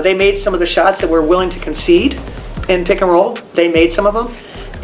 They made some of the shots that we're willing to concede in pick and roll. They made some of them.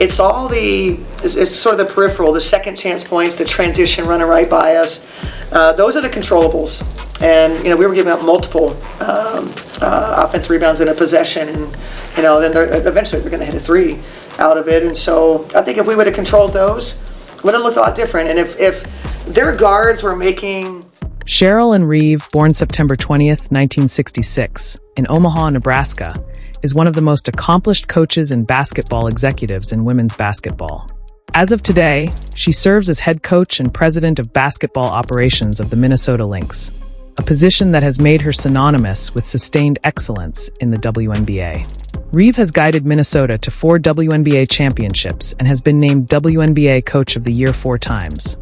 It's all it's sort of the peripheral, the second chance points, the transition running right by us. Those are the controllables. And, we were giving up multiple offensive rebounds in a possession. And, then eventually they're going to hit a three out of it. And so I think if we would have controlled those, it would have looked a lot different. And if their guards were making... Cheryl Reeve, born September 20th, 1966, in Omaha, Nebraska, is one of the most accomplished coaches and basketball executives in women's basketball. As of today, she serves as head coach and president of basketball operations of the Minnesota Lynx, a position that has made her synonymous with sustained excellence in the WNBA. Reeve has guided Minnesota to 4 WNBA championships and has been named WNBA Coach of the Year 4 times.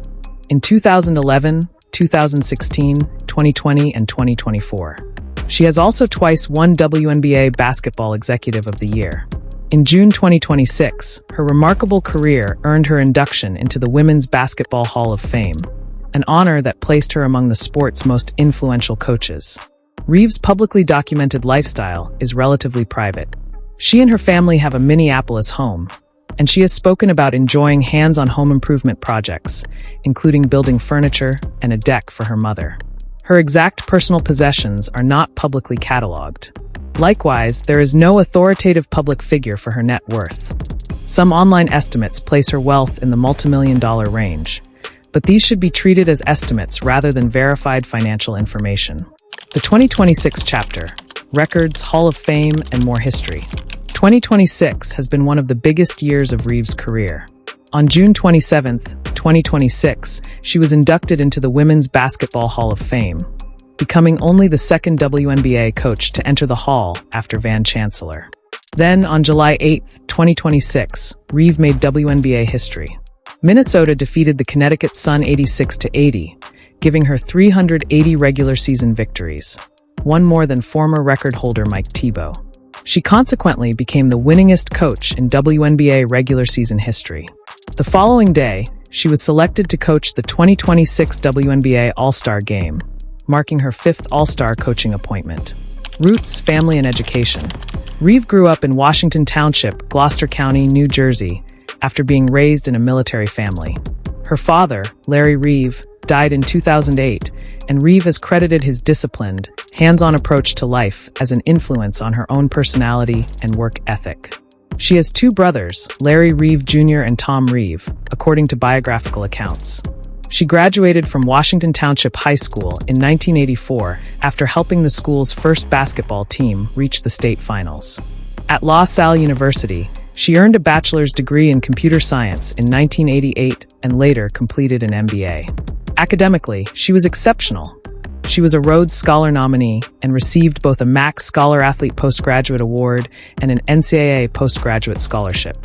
In 2011, 2016, 2020, and 2024. She has also twice won WNBA Basketball Executive of the Year. In June 2026, her remarkable career earned her induction into the Women's Basketball Hall of Fame, an honor that placed her among the sport's most influential coaches. Reeve's publicly documented lifestyle is relatively private. She and her family have a Minneapolis home, and she has spoken about enjoying hands-on home improvement projects, including building furniture and a deck for her mother. Her exact personal possessions are not publicly cataloged. Likewise, there is no authoritative public figure for her net worth. Some online estimates place her wealth in the multimillion-dollar range, but these should be treated as estimates rather than verified financial information. The 2026 chapter, Records, Hall of Fame, and More History. 2026 has been one of the biggest years of Reeve's career. On June 27, 2026, she was inducted into the Women's Basketball Hall of Fame, becoming only the second WNBA coach to enter the hall after Van Chancellor. Then, on July 8, 2026, Reeve made WNBA history. Minnesota defeated the Connecticut Sun 86-80, giving her 380 regular season victories, one more than former record holder Mike Tebow. She consequently became the winningest coach in WNBA regular season history. The following day, she was selected to coach the 2026 WNBA All-Star Game, marking her 5th All-Star coaching appointment. Roots, family, and education. Reeve grew up in Washington Township, Gloucester County, New Jersey, after being raised in a military family. Her father, Larry Reeve, died in 2008, and Reeve has credited his disciplined, hands-on approach to life as an influence on her own personality and work ethic. She has 2 brothers, Larry Reeve Jr. and Tom Reeve, according to biographical accounts. She graduated from Washington Township High School in 1984 after helping the school's first basketball team reach the state finals. At La Salle University, she earned a bachelor's degree in computer science in 1988 and later completed an MBA. Academically, she was exceptional. She was a Rhodes Scholar nominee and received both a Max Scholar Athlete Postgraduate Award and an NCAA Postgraduate Scholarship.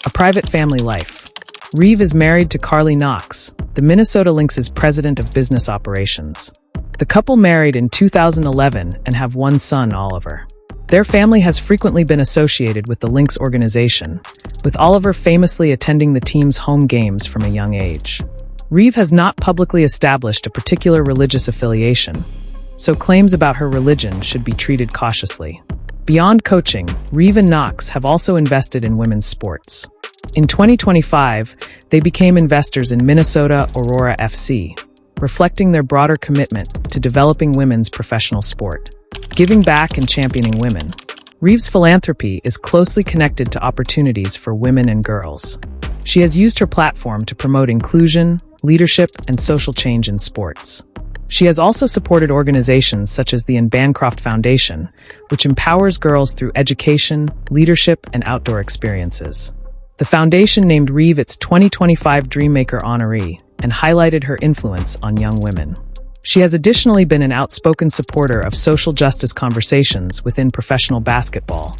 A private family life. Reeve is married to Carly Knox, the Minnesota Lynx's president of business operations. The couple married in 2011 and have 1 son, Oliver. Their family has frequently been associated with the Lynx organization, with Oliver famously attending the team's home games from a young age. Reeve has not publicly established a particular religious affiliation, so claims about her religion should be treated cautiously. Beyond coaching, Reeve and Knox have also invested in women's sports. In 2025, they became investors in Minnesota Aurora FC, reflecting their broader commitment to developing women's professional sport, giving back and championing women. Reeve's philanthropy is closely connected to opportunities for women and girls. She has used her platform to promote inclusion, leadership, and social change in sports. She has also supported organizations such as the Anne Bancroft Foundation, which empowers girls through education, leadership, and outdoor experiences. The foundation named Reeve its 2025 Dreammaker honoree and highlighted her influence on young women. She has additionally been an outspoken supporter of social justice conversations within professional basketball,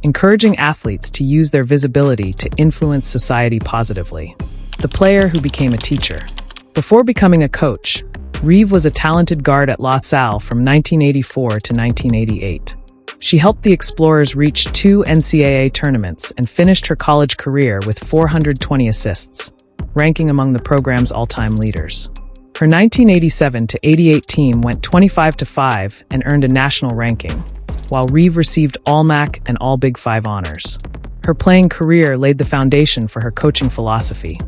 encouraging athletes to use their visibility to influence society positively. The player who became a teacher. Before becoming a coach, Reeve was a talented guard at La Salle from 1984 to 1988. She helped the Explorers reach 2 NCAA tournaments and finished her college career with 420 assists, ranking among the program's all-time leaders. Her 1987-88 team went 25-5 and earned a national ranking, while Reeve received all MAC and all Big Five honors. Her playing career laid the foundation for her coaching philosophy: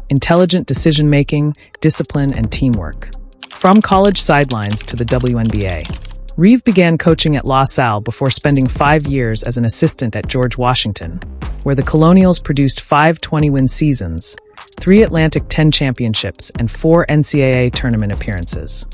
intelligent decision-making, discipline, and teamwork. From college sidelines to the WNBA, Reeve began coaching at La Salle before spending 5 years as an assistant at George Washington, where the Colonials produced 5 20-win seasons, 3 Atlantic 10 championships, and 4 NCAA tournament appearances.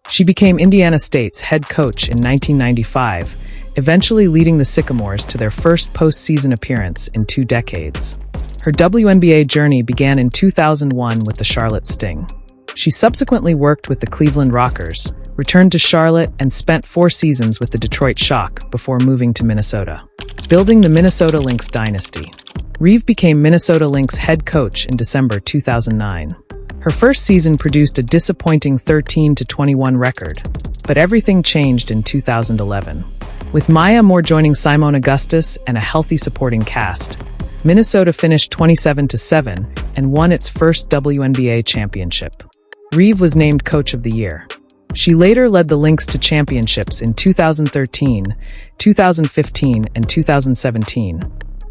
She became Indiana State's head coach in 1995, eventually leading the Sycamores to their first postseason appearance in 2 decades. Her WNBA journey began in 2001 with the Charlotte Sting. She subsequently worked with the Cleveland Rockers, returned to Charlotte, and spent 4 seasons with the Detroit Shock before moving to Minnesota. Building the Minnesota Lynx dynasty, Reeve became Minnesota Lynx head coach in December 2009. Her first season produced a disappointing 13-21 record, but everything changed in 2011. With Maya Moore joining Simone Augustus and a healthy supporting cast, Minnesota finished 27-7 and won its first WNBA championship. Reeve was named Coach of the Year. She later led the Lynx to championships in 2013, 2015, and 2017,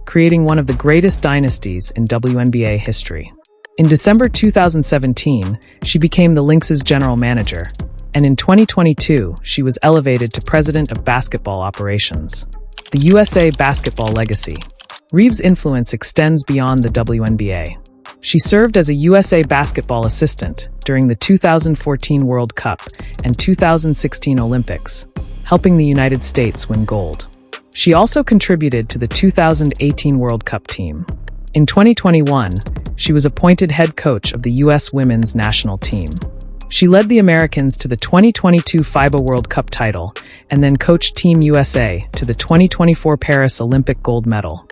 creating one of the greatest dynasties in WNBA history. In December 2017, she became the Lynx's general manager, and in 2022, she was elevated to president of basketball operations. The USA basketball legacy. Reeve's influence extends beyond the WNBA. She served as a USA basketball assistant during the 2014 World Cup and 2016 Olympics, helping the United States win gold. She also contributed to the 2018 World Cup team. In 2021, she was appointed head coach of the U.S. women's national team. She led the Americans to the 2022 FIBA World Cup title and then coached Team USA to the 2024 Paris Olympic gold medal,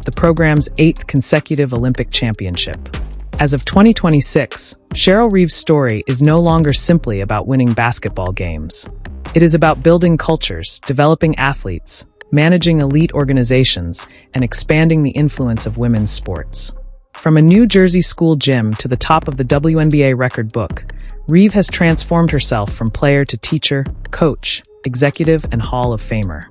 the program's 8th consecutive Olympic championship. As of 2026, Cheryl Reeve's story is no longer simply about winning basketball games. It is about building cultures, developing athletes, managing elite organizations, and expanding the influence of women's sports. From a New Jersey school gym to the top of the WNBA record book, Reeve has transformed herself from player to teacher, coach, executive, and Hall of Famer.